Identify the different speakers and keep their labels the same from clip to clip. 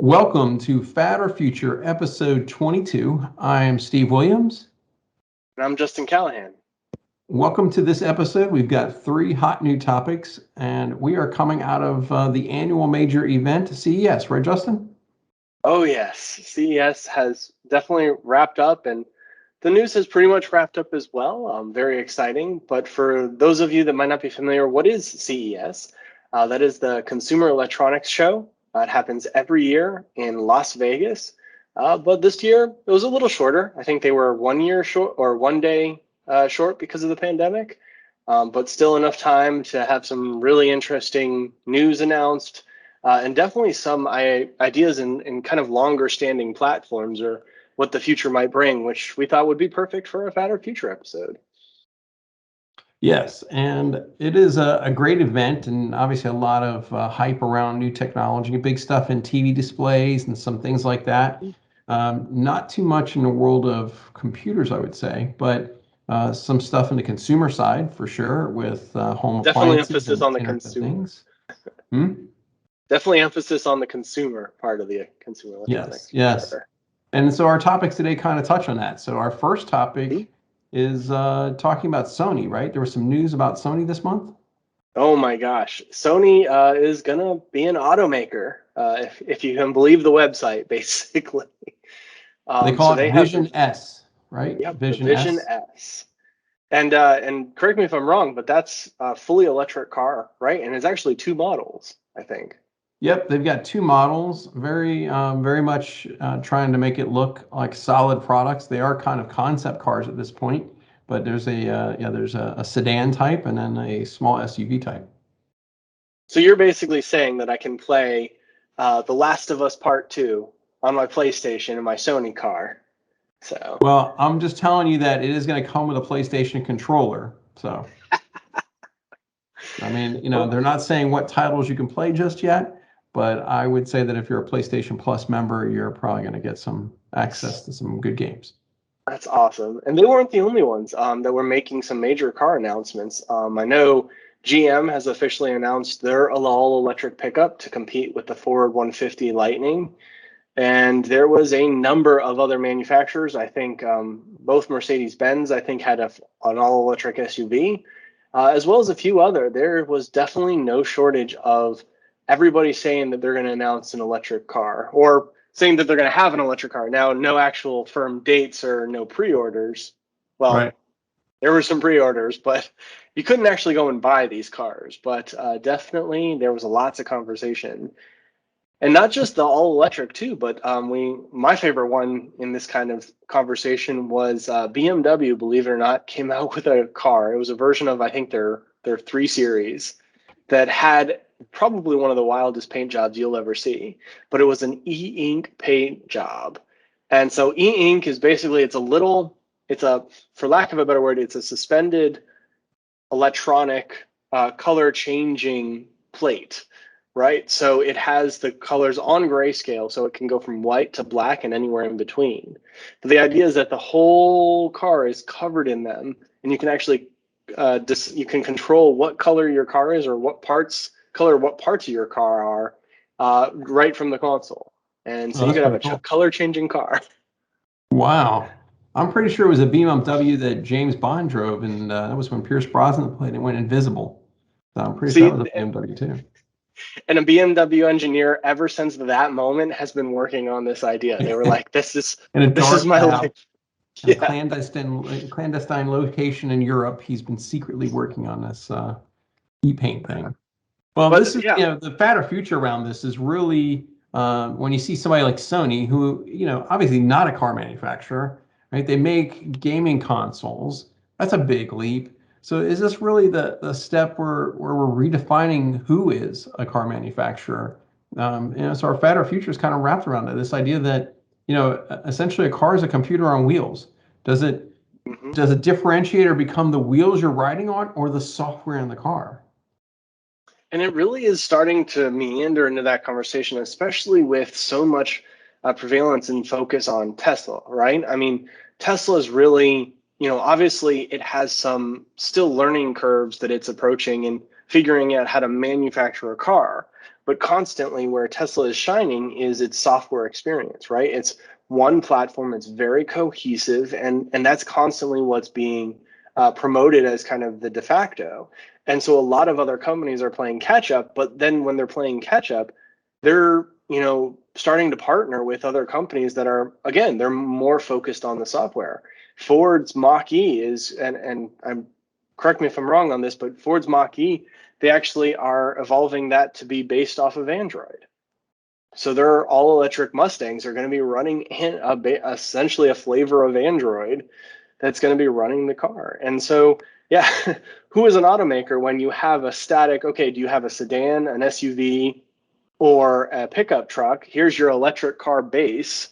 Speaker 1: Welcome to Fat or Future, episode 22. I'm Steve Williams.
Speaker 2: And I'm Justin Callahan.
Speaker 1: Welcome to this episode. We've got three hot new topics, and we are coming out of the annual major event, CES, right, Justin?
Speaker 2: Oh, yes. CES has definitely wrapped up, and the news has pretty much wrapped up as well. Very exciting. But for those of you that might not be familiar, what is CES? That is the Consumer Electronics Show. It happens every year in Las Vegas. But this year, it was a little shorter. I think they were 1 year short or 1 day short because of the pandemic. But still enough time to have some really interesting news announced. And definitely some ideas in kind of longer standing platforms or what the future might bring, which we thought would be perfect for a Fatter Future episode.
Speaker 1: Yes, and it is a great event, and obviously a lot of hype around new technology, big stuff in TV displays and some things like that. Not too much in the world of computers, I would say, but some stuff in the consumer side for sure with home
Speaker 2: Definitely
Speaker 1: appliances
Speaker 2: emphasis
Speaker 1: and
Speaker 2: on the
Speaker 1: Internet of
Speaker 2: consumer.
Speaker 1: Things.
Speaker 2: Definitely emphasis on the consumer part of the consumer electronics.
Speaker 1: Yes.
Speaker 2: Sure.
Speaker 1: And so our topics today kind of touch on that. So our first topic is talking about Sony, right? There was some news about Sony this month.
Speaker 2: Oh my gosh. Sony is going to be an automaker, if you can believe the website, basically.
Speaker 1: They call it Vision S, right?
Speaker 2: Yep,
Speaker 1: Vision
Speaker 2: the Vision S. And correct me if I'm wrong, but that's a fully electric car, right? And it's actually two models, I think.
Speaker 1: Yep, they've got two models, very much trying to make it look like solid products. They are kind of concept cars at this point, but there's a sedan type and then a small SUV type.
Speaker 2: So you're basically saying that I can play The Last of Us Part 2 on my PlayStation in my Sony car. So
Speaker 1: well, I'm just telling you that it is going to come with a PlayStation controller. So I mean, they're not saying what titles you can play just yet. But I would say that if you're a PlayStation Plus member, you're probably going to get some access to some good games.
Speaker 2: That's awesome. And they weren't the only ones that were making some major car announcements. I know GM has officially announced their all-electric pickup to compete with the Ford 150 Lightning. And there was a number of other manufacturers. I think both Mercedes-Benz, I think, had an all-electric SUV, as well as a few other. There was definitely no shortage of everybody saying that they're going to announce an electric car or saying that they're going to have an electric car. Now, no actual firm dates or no pre-orders. Well,
Speaker 1: right.
Speaker 2: There were some pre-orders, but you couldn't actually go and buy these cars. But definitely there was lots of conversation. And not just the all-electric too, but my favorite one in this kind of conversation was BMW, believe it or not, came out with a car. It was a version of, I think, their 3 Series that had probably one of the wildest paint jobs you'll ever see, but it was an e-ink paint job. And so e-ink is basically, for lack of a better word, it's a suspended electronic color changing plate, right? So it has the colors on grayscale, so it can go from white to black and anywhere in between. But the idea is that the whole car is covered in them, and you can actually you can control what color your car is or what parts of your car are right from the console. And so you could have a color changing car.
Speaker 1: Wow. I'm pretty sure it was a BMW that James Bond drove, and that was when Pierce Brosnan played and went invisible. So I'm pretty sure that was a BMW too.
Speaker 2: And a BMW engineer, ever since that moment, has been working on this idea. They were like, "This is my life."
Speaker 1: In a clandestine location in Europe, he's been secretly working on this e-paint thing. Well, this is the fatter future around this is really when you see somebody like Sony, who obviously not a car manufacturer, right? They make gaming consoles. That's a big leap. So is this really the step where we're redefining who is a car manufacturer? So our fatter future is kind of wrapped around it. This idea that essentially a car is a computer on wheels. Does it differentiate or become the wheels you're riding on or the software in the car?
Speaker 2: And it really is starting to meander into that conversation, especially with so much prevalence and focus on Tesla, right? I mean, Tesla is really, obviously it has some still learning curves that it's approaching. And figuring out how to manufacture a car. But constantly where Tesla is shining is its software experience, right? It's one platform, it's very cohesive, and that's constantly what's being promoted as kind of the de facto. And so a lot of other companies are playing catch up, but then when they're playing catch up, they're, starting to partner with other companies that are, again, they're more focused on the software. Ford's Mach-E is, and I'm, correct me if I'm wrong on this, but Ford's Mach-E, they actually are evolving that to be based off of Android. So their all-electric Mustangs are going to be running in essentially a flavor of Android that's going to be running the car. And so, yeah, who is an automaker when you have a static, okay, do you have a sedan, an SUV, or a pickup truck? Here's your electric car base.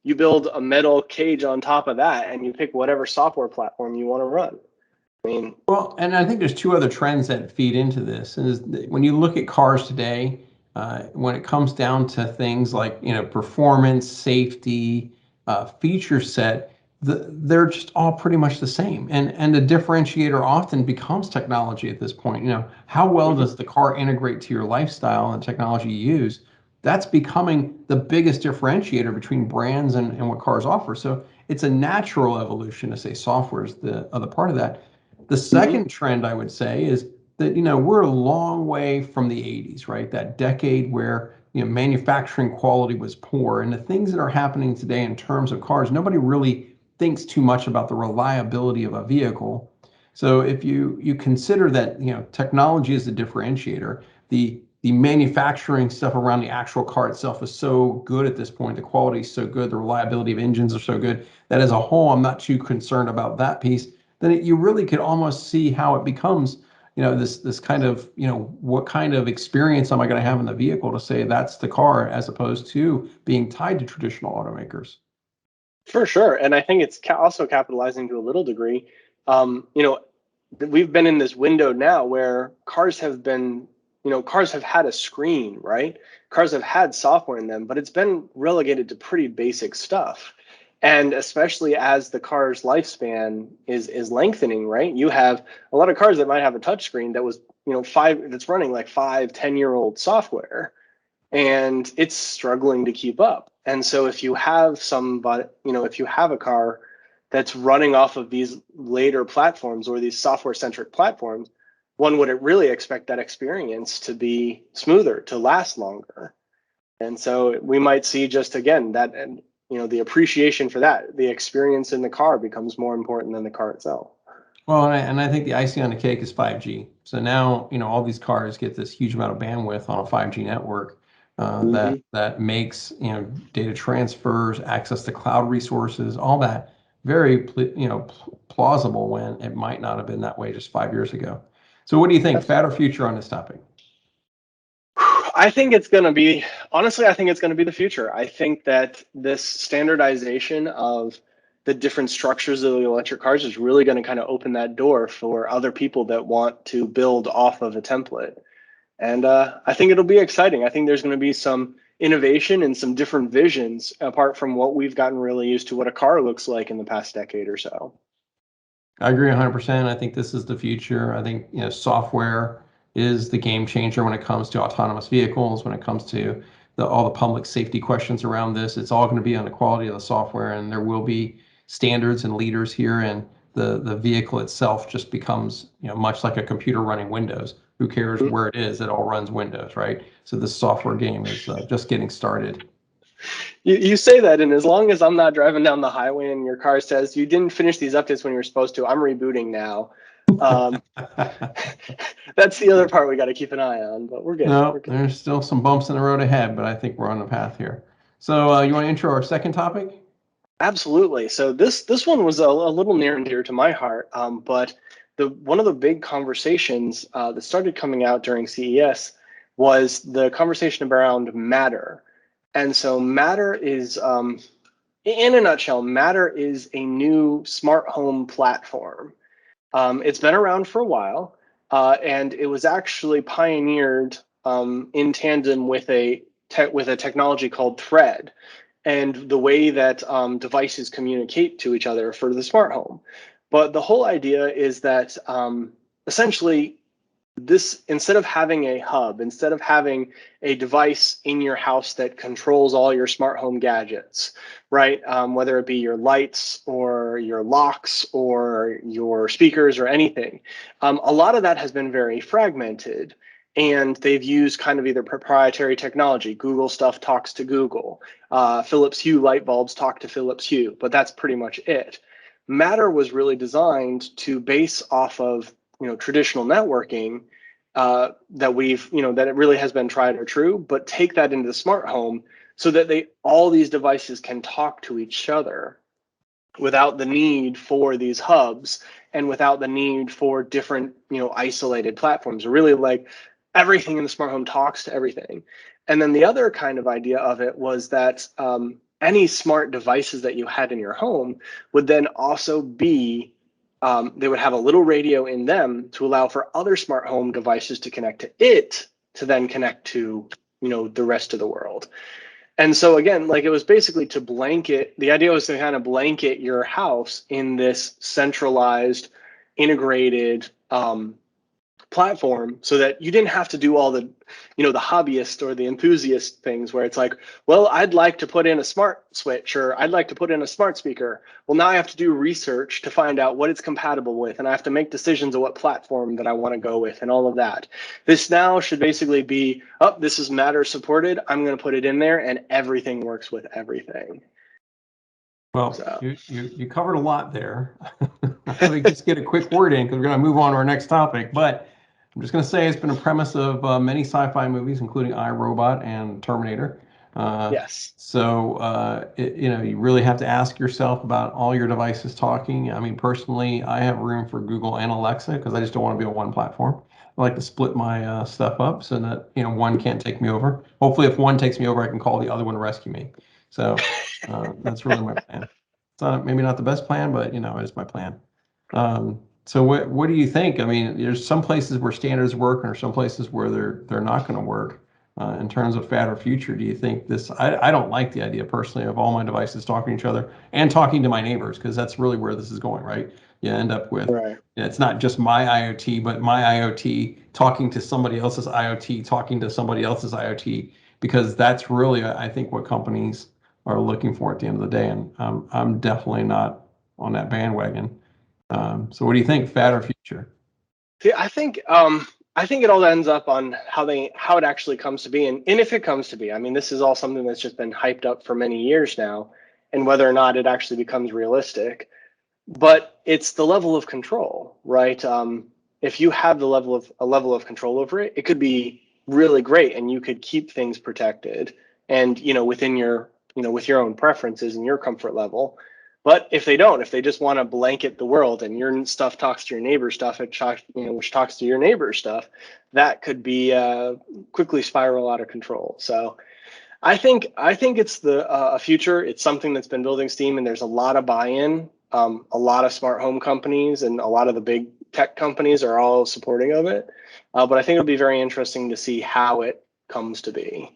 Speaker 2: You build a metal cage on top of that, and you pick whatever software platform you want to run. I mean,
Speaker 1: well, and I think there's two other trends that feed into this. Is when you look at cars today, when it comes down to things like performance, safety, feature set, they're just all pretty much the same. And the differentiator often becomes technology at this point. How well does the car integrate to your lifestyle and technology you use? That's becoming the biggest differentiator between brands and what cars offer. So it's a natural evolution to say software is the other part of that. The second trend I would say is that we're a long way from the 80s, right? That decade where manufacturing quality was poor, and the things that are happening today in terms of cars, nobody really thinks too much about the reliability of a vehicle. So if you consider that technology is the differentiator, the manufacturing stuff around the actual car itself is so good at this point, the quality is so good, the reliability of engines are so good that as a whole, I'm not too concerned about that piece. Then you really could almost see how it becomes, this kind of, what kind of experience am I going to have in the vehicle to say that's the car, as opposed to being tied to traditional automakers.
Speaker 2: for sure. And I think it's also capitalizing to a little degree. We've been in this window now where cars have had a screen, right? Cars have had software in them, but it's been relegated to pretty basic stuff. And especially as the car's lifespan is lengthening, right? You have a lot of cars that might have a touchscreen that was, that's running like 5-10-year-old software, and it's struggling to keep up. And so if you have if you have a car that's running off of these later platforms or these software-centric platforms, one would really expect that experience to be smoother, to last longer. And so we might see just again that, and the appreciation for that, the experience in the car becomes more important than the car itself.
Speaker 1: Well, and I think the icing on the cake is 5G. So now, all these cars get this huge amount of bandwidth on a 5G network that makes, data transfers, access to cloud resources, all that very, plausible when it might not have been that way just 5 years ago. So what do you think, fat or future on this topic?
Speaker 2: I think it's going to be, honestly, I think it's going to be the future. I think that this standardization of the different structures of the electric cars is really going to kind of open that door for other people that want to build off of a template. And I think it'll be exciting. I think there's going to be some innovation and some different visions apart from what we've gotten really used to what a car looks like in the past decade or so.
Speaker 1: I agree 100%. I think this is the future. I think, software is the game changer when it comes to autonomous vehicles, when it comes to all the public safety questions around this. It's all going to be on the quality of the software, and there will be standards and leaders here, and the vehicle itself just becomes, much like a computer running Windows. Who cares where it is? It all runs Windows, right? So this software game is just getting started.
Speaker 2: You say that, and as long as I'm not driving down the highway and your car says you didn't finish these updates when you were supposed to, I'm rebooting now. That's the other part we got to keep an eye on, but we're good.
Speaker 1: No,
Speaker 2: We're good.
Speaker 1: There's still some bumps in the road ahead, but I think we're on the path here. So you want to intro our second topic?
Speaker 2: Absolutely. So this one was a little near and dear to my heart, but one of the big conversations that started coming out during CES was the conversation around Matter. And so Matter is, in a nutshell, Matter is a new smart home platform. It's been around for a while, and it was actually pioneered in tandem with a technology called Thread, and the way that devices communicate to each other for the smart home. But the whole idea is that essentially this, instead of having a hub, instead of having a device in your house that controls all your smart home gadgets, right? Whether it be your lights or your locks or your speakers or anything, a lot of that has been very fragmented. And they've used kind of either proprietary technology. Google stuff talks to Google. Philips Hue light bulbs talk to Philips Hue, but that's pretty much it. Matter was really designed to base off of traditional networking that that it really has been tried or true, but take that into the smart home so that all these devices can talk to each other without the need for these hubs and without the need for different, isolated platforms. Really, like, everything in the smart home talks to everything. And then the other kind of idea of it was that any smart devices that you had in your home would then also be they would have a little radio in them to allow for other smart home devices to connect to it, to then connect to the rest of the world. And so again, like, it was basically to blanket, the idea was to kind of blanket your house in this centralized, integrated platform, so that you didn't have to do all the the hobbyist or the enthusiast things where it's like, well, I'd like to put in a smart switch, or I'd like to put in a smart speaker. Well, now I have to do research to find out what it's compatible with, and I have to make decisions of what platform that I want to go with and all of that. This now should basically be, oh, this is Matter supported, I'm going to put it in there, and everything works with everything.
Speaker 1: Well, so you covered a lot there. Let me just get a quick word in, because we're going to move on to our next topic. But I'm just going to say it's been a premise of many sci-fi movies, including I, Robot and Terminator.
Speaker 2: Yes.
Speaker 1: So you really have to ask yourself about all your devices talking. I mean, personally, I have room for Google and Alexa because I just don't want to be on one platform. I like to split my stuff up so that one can't take me over. Hopefully, if one takes me over, I can call the other one to rescue me. So that's really my plan. It's maybe not the best plan, but it's my plan. So what do you think? I mean, there's some places where standards work, and there's some places where they're not going to work. In terms of fatter future, do you think this? I don't like the idea personally of all my devices talking to each other and talking to my neighbors, because that's really where this is going, right? You end up with,
Speaker 2: right.
Speaker 1: It's not just my IoT, but my IoT talking to somebody else's IoT, talking to somebody else's IoT, because that's really, I think, what companies are looking for at the end of the day. And I'm definitely not on that bandwagon. So what do you think, fatter future?
Speaker 2: See, I think it all ends up on how it actually comes to be, and if it comes to be. I mean, this is all something that's just been hyped up for many years now, and whether or not it actually becomes realistic. But it's the level of control, right? If you have a level of control over it, it could be really great, and you could keep things protected, and within your with your own preferences and your comfort level. But if they just want to blanket the world, and your stuff talks to your neighbor's stuff, which talks to your neighbor's stuff, that could be quickly spiral out of control. So I think it's the a future. It's something that's been building steam, and there's a lot of buy-in. A lot of smart home companies and a lot of the big tech companies are all supporting of it. But I think it'll be very interesting to see how it comes to be.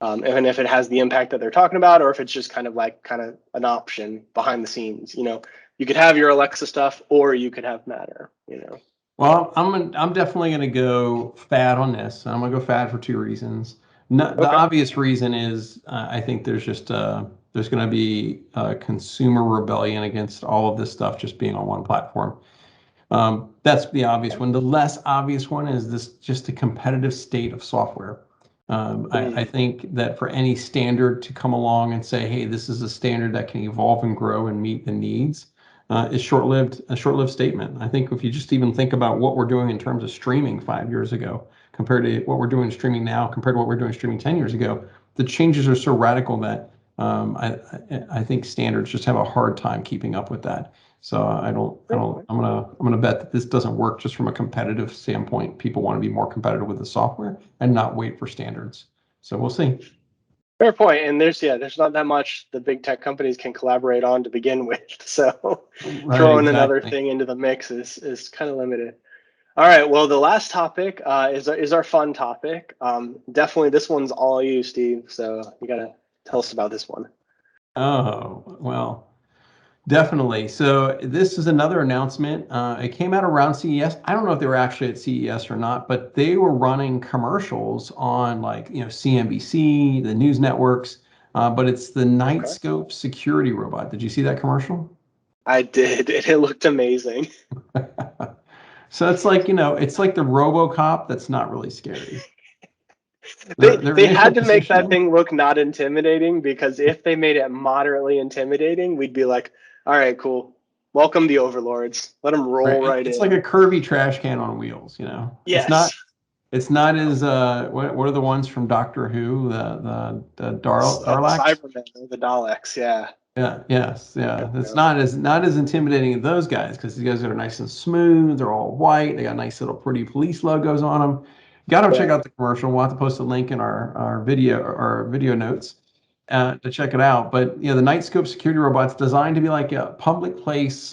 Speaker 2: And if it has the impact that they're talking about, or if it's just kind of an option behind the scenes. You could have your Alexa stuff, or you could have Matter.
Speaker 1: Well, I'm definitely going to go fat on this. I'm going to go fat for two reasons. The obvious reason is I think there's going to be a consumer rebellion against all of this stuff just being on one platform. That's the obvious one. The less obvious one is this just a competitive state of software. I think that for any standard to come along and say, hey, this is a standard that can evolve and grow and meet the needs, is a short-lived statement. I think if you just even think about what we're doing in terms of streaming 5 years ago compared to what we're doing streaming now, compared to what we're doing streaming 10 years ago, the changes are so radical that I think standards just have a hard time keeping up with that. So I'm gonna bet that this doesn't work just from a competitive standpoint. People want to be more competitive with the software and not wait for standards. So we'll see.
Speaker 2: Fair point. And there's not that much the big tech companies can collaborate on to begin with. So throwing another thing into the mix is kind of limited. All right. Well, the last topic is our fun topic. Definitely, this one's all you, Steve. So you gotta tell us about this one.
Speaker 1: Oh, well, Definitely. So this is another announcement. It came out around CES. I don't know if they were actually at CES or not, but they were running commercials on like, CNBC, the news networks. But it's the
Speaker 2: Okay.
Speaker 1: Nightscope security robot. Did you see that commercial?
Speaker 2: I did. It looked amazing.
Speaker 1: So it's like, it's like the RoboCop that's not really scary.
Speaker 2: They
Speaker 1: Their
Speaker 2: they
Speaker 1: initial
Speaker 2: had to make that
Speaker 1: positioning.
Speaker 2: thing look not intimidating, because if they made it moderately intimidating, we'd be like, all right, cool. Welcome the overlords. Let them roll
Speaker 1: Right.
Speaker 2: right
Speaker 1: It's like
Speaker 2: in.
Speaker 1: a curvy trash can on wheels, It's not
Speaker 2: Yes.
Speaker 1: it's not as what are the ones from Doctor Who? The
Speaker 2: The
Speaker 1: Darlax?
Speaker 2: Cybermen or the Daleks, yeah.
Speaker 1: Yeah, yes, yeah. It's
Speaker 2: Yeah.
Speaker 1: not as intimidating as those guys because these guys are nice and smooth. They're all white. They got nice little pretty police logos on them. Got to check
Speaker 2: Yeah.
Speaker 1: out the commercial. We'll have to post a link in our video notes to check it out. But the Nightscope security robot's designed to be like a public place.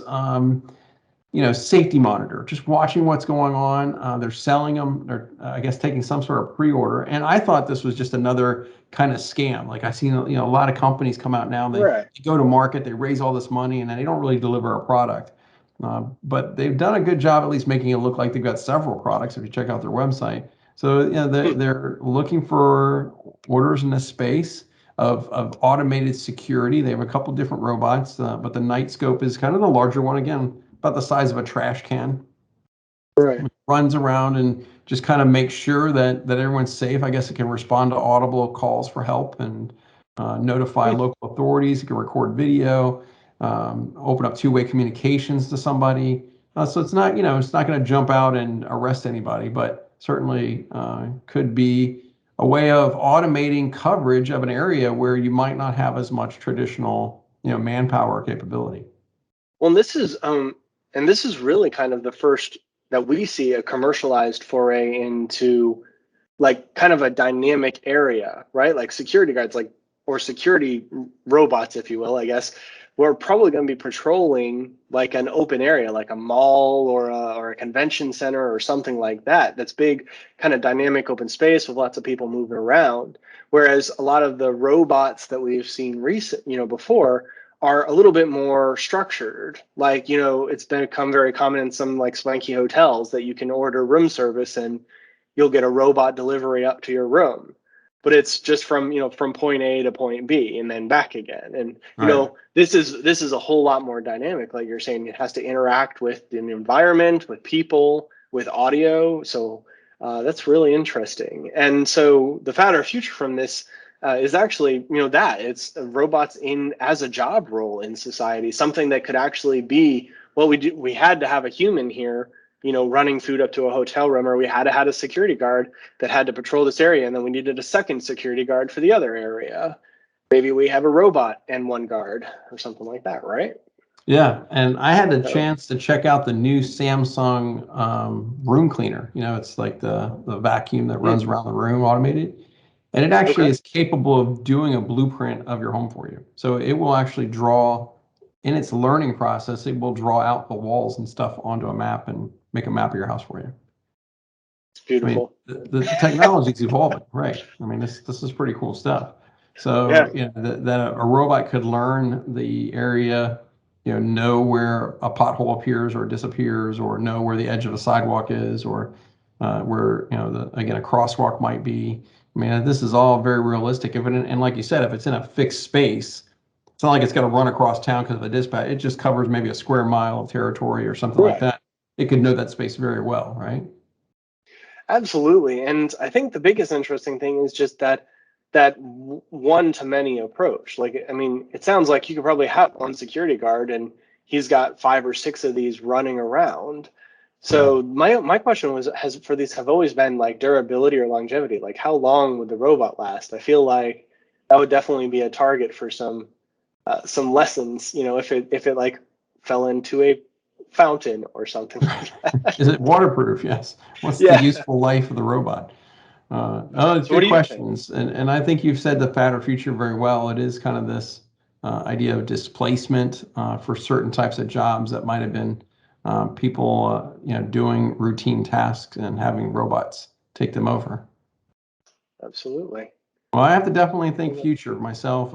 Speaker 1: Safety monitor, just watching what's going on. They're selling them. They're, I guess, taking some sort of pre-order. And I thought this was just another kind of scam. Like I've seen, a lot of companies come out now. And they
Speaker 2: Right.
Speaker 1: go to market, they raise all this money, and then they don't really deliver a product. But they've done a good job at least making it look like they've got several products if you check out their website. So
Speaker 2: Hmm.
Speaker 1: they're looking for orders in this space of automated security. They have a couple different robots, but the Nightscope is kind of the larger one again, about the size of a trash can.
Speaker 2: Right.
Speaker 1: Runs around and just kind of makes sure that everyone's safe. I guess it can respond to audible calls for help and notify
Speaker 2: Hmm.
Speaker 1: local authorities. It can record video, open up two-way communications to somebody. So it's not going to jump out and arrest anybody, but certainly could be a way of automating coverage of an area where you might not have as much traditional, manpower capability.
Speaker 2: Well, this is really kind of the first that we see a commercialized foray into like kind of a dynamic area, right? Like security guards, like, or security robots, if you will, I guess. We're probably going to be patrolling like an open area, like a mall or a convention center or something like that. That's big, kind of dynamic open space with lots of people moving around. Whereas a lot of the robots that we've seen before are a little bit more structured. Like, it's become very common in some like swanky hotels that you can order room service and you'll get a robot delivery up to your room. But it's just from point A to point B and then back again. And
Speaker 1: Right.
Speaker 2: this is a whole lot more dynamic. Like you're saying, it has to interact with the environment, with people, with audio. So that's really interesting. And so the fatter future from this is actually that it's robots in as a job role in society, something that could actually be, well, we had to have a human here running food up to a hotel room, or we had to have a security guard that had to patrol this area, and then we needed a second security guard for the other area. Maybe we have a robot and one guard or something like that, right?
Speaker 1: Yeah, and I had a
Speaker 2: So,
Speaker 1: chance to check out the new Samsung room cleaner. It's like the vacuum that runs around the room, automated, and it actually
Speaker 2: okay,
Speaker 1: is capable of doing a blueprint of your home for you. So it will actually draw, in its learning process, it will draw out the walls and stuff onto a map and make a map of your house for you.
Speaker 2: it's
Speaker 1: I mean,
Speaker 2: beautiful.
Speaker 1: the technology is evolving, right? I mean, this is pretty cool stuff.
Speaker 2: Yeah,
Speaker 1: So, that a robot could learn the area, know where a pothole appears or disappears, or know where the edge of a sidewalk is, or where, again, a crosswalk might be. I mean, this is all very realistic. And like you said, if it's in a fixed space, it's not like it's got to run across town because of a dispatch. It just covers maybe a square mile of territory or something like
Speaker 2: right.
Speaker 1: that. It could know that space very well, right?
Speaker 2: Absolutely. And I think the biggest interesting thing is just that one to many approach. Like, I mean, it sounds like you could probably have one security guard and he's got 5 or 6 of these running around.
Speaker 1: Yeah.
Speaker 2: So my question was, has for these have always been like durability or longevity. Like how long would the robot last? I feel like that would definitely be a target for some lessons, if it like fell into a fountain or something like that.
Speaker 1: Is it waterproof? Yes. What's the
Speaker 2: Yeah.
Speaker 1: useful life of the robot? Oh, it's
Speaker 2: So what
Speaker 1: good
Speaker 2: do you think?
Speaker 1: questions, and I think you've said the fatter future very well. It is kind of this idea of displacement for certain types of jobs that might have been people, doing routine tasks and having robots take them over.
Speaker 2: Absolutely.
Speaker 1: Well, I have to definitely think future myself.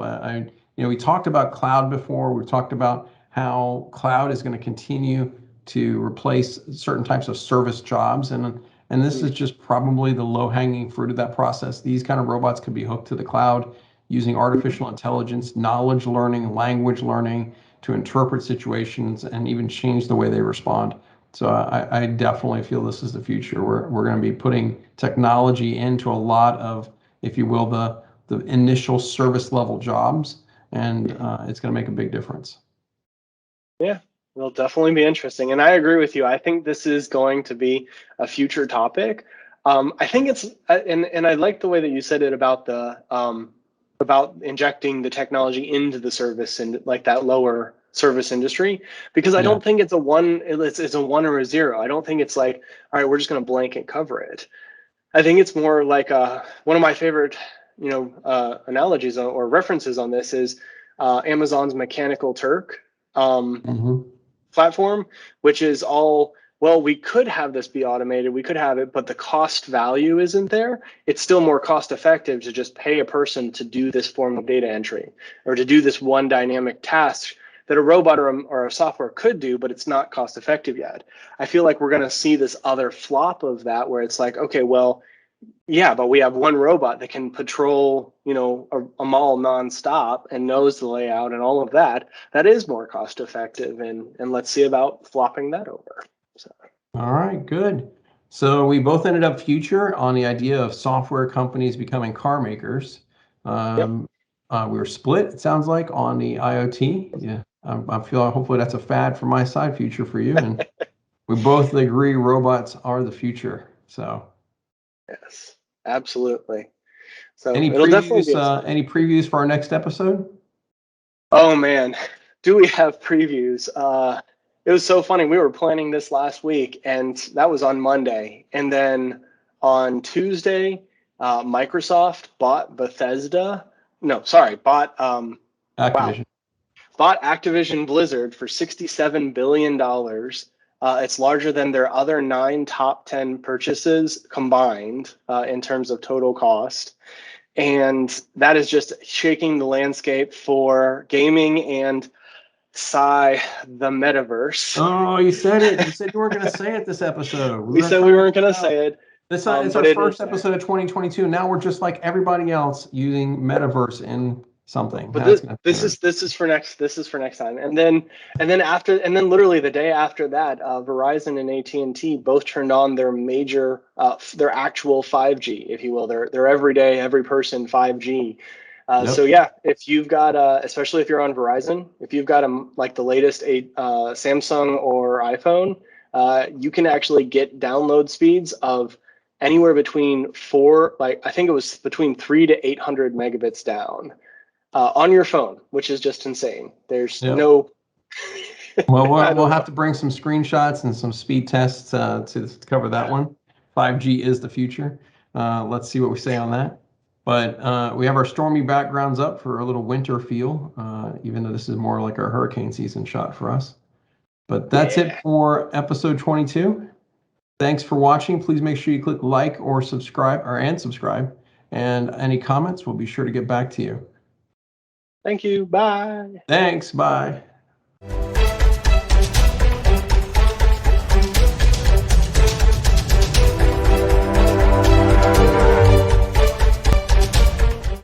Speaker 1: We talked about cloud before. We've talked about how cloud is going to continue to replace certain types of service jobs. And this is just probably the low-hanging fruit of that process. These kind of robots could be hooked to the cloud using artificial intelligence, knowledge learning, language learning to interpret situations and even change the way they respond. So I definitely feel this is the future. We're going to be putting technology into a lot of, if you will, the initial service level jobs, and it's going to make a big difference.
Speaker 2: Yeah, it'll definitely be interesting. And I agree with you. I think this is going to be a future topic. I think it's, and I like the way that you said it about about injecting the technology into the service and like that lower service industry, because I don't think it's a one or a zero. I don't think it's like, all right, we're just going to blanket cover it. I think it's more like one of my favorite, analogies or references on this is Amazon's Mechanical Turk platform, which is all, well, we could have this be automated, we could have it, but the cost value isn't there. It's still more cost effective to just pay a person to do this form of data entry or to do this one dynamic task that a robot or a software could do, but it's not cost effective yet. I feel like we're going to see this other flop of that where it's like, okay, well, yeah, but we have one robot that can patrol, a mall nonstop and knows the layout and all of that. That is more cost effective, and let's see about flopping that over. So.
Speaker 1: All right, good. So we both ended up future on the idea of software companies becoming car makers. We were split, it sounds like, on the IoT. Yeah, I feel hopefully that's a fad from my side, future for you, and we both agree robots are the future. So.
Speaker 2: Yes, absolutely. So
Speaker 1: any
Speaker 2: it'll definitely be
Speaker 1: any previews for our next episode?
Speaker 2: Oh man, do we have previews? It was so funny. We were planning this last week, and that was on Monday. And then on Tuesday, Microsoft bought Bethesda. No, sorry, bought
Speaker 1: Activision.
Speaker 2: Bought Activision Blizzard for $67 billion. It's larger than their other 9 top 10 purchases combined in terms of total cost. And that is just shaking the landscape for gaming and the metaverse.
Speaker 1: Oh, you said it. You said you weren't going to say it this episode.
Speaker 2: We said we weren't going to say it.
Speaker 1: It's our first episode of 2022. Now we're just like everybody else using metaverse in something.
Speaker 2: But this is for next time. And then literally the day after that, Verizon and AT&T both turned on their major their actual 5G, if you will, their everyday, every person 5G. So yeah, if you've got especially if you're on Verizon, if you've got like the latest Samsung or iPhone, you can actually get download speeds of anywhere between I think it was between 300 to 800 megabits down. On your phone, which is just insane. There's no.
Speaker 1: Well, we'll have to bring some screenshots and some speed tests to cover that one. 5G is the future. Let's see what we say on that. But we have our stormy backgrounds up for a little winter feel, even though this is more like our hurricane season shot for us. But that's it for episode 22. Thanks for watching. Please make sure you click like or subscribe, and any comments, we'll be sure to get back to you.
Speaker 2: Thank you. Bye.
Speaker 1: Thanks. Bye.